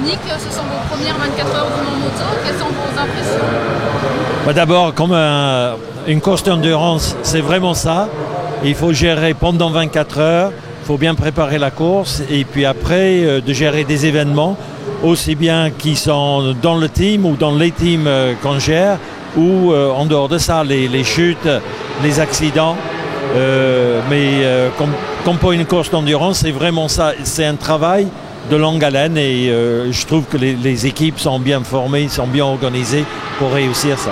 Nick, ce sont vos premières 24 heures du Mont Moto. Quelles sont vos impressions? D'abord, comme une course d'endurance, c'est vraiment ça. Il faut gérer pendant 24 heures, il faut bien préparer la course et puis après de gérer des événements, aussi bien qui sont dans le team ou dans les teams qu'on gère, ou en dehors de ça, les chutes, les accidents. Comme pour une course d'endurance, c'est vraiment ça, c'est un travail de longue haleine et je trouve que les équipes sont bien formées, sont bien organisées pour réussir ça.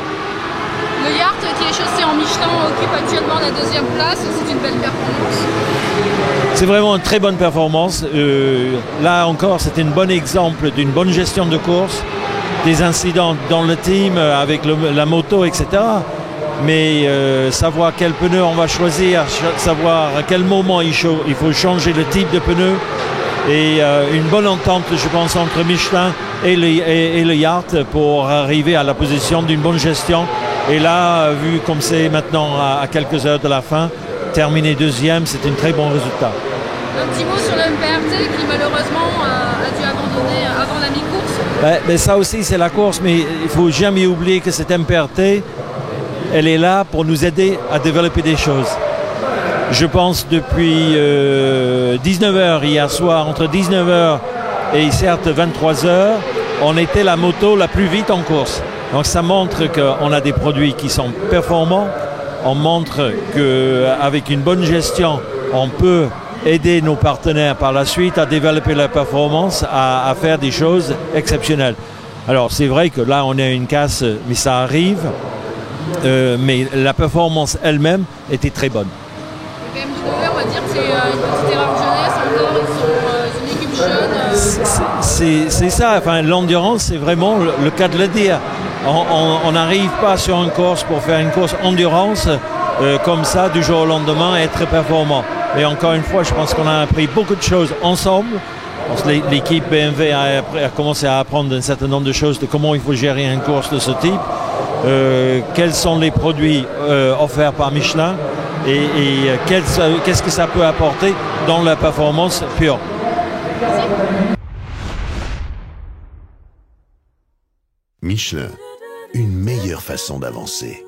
Le Yacht qui est chaussé en Michelin occupe actuellement la 2e place, c'est une belle performance. C'est vraiment une très bonne performance. Là encore, c'est un bon exemple d'une bonne gestion de course, des incidents dans le team avec la moto, etc. Mais savoir quel pneu on va choisir, savoir à quel moment il faut changer le type de pneu et une bonne entente, je pense, entre Michelin et le Yacht pour arriver à la position d'une bonne gestion. Et là, vu comme c'est maintenant à quelques heures de la fin, terminer 2e, c'est un très bon résultat. Un petit mot sur le MPRT qui malheureusement a dû abandonner avant la mi-course. Mais ça aussi, c'est la course, mais il ne faut jamais oublier que cette MPRT, elle est là pour nous aider à développer des choses. Je pense depuis 19h hier soir, entre 19h et certes 23h, on était la moto la plus vite en course. Donc ça montre qu'on a des produits qui sont performants. On montre qu'avec une bonne gestion, on peut aider nos partenaires par la suite à développer la performance, à faire des choses exceptionnelles. Alors c'est vrai que là on a une casse, mais ça arrive. Mais la performance elle-même était très bonne. Le BMW, on va dire que c'est une petite erreur de jeunesse encore, ils sont une équipe jeune. C'est ça, enfin, l'endurance c'est vraiment le cas de le dire. On n'arrive pas sur une course pour faire une course endurance comme ça du jour au lendemain et être performant. Et encore une fois, je pense qu'on a appris beaucoup de choses ensemble. L'équipe BMW a commencé à apprendre un certain nombre de choses de comment il faut gérer une course de ce type. Quels sont les produits offerts par Michelin et qu'est-ce que ça peut apporter dans la performance pure. Michelin, une meilleure façon d'avancer.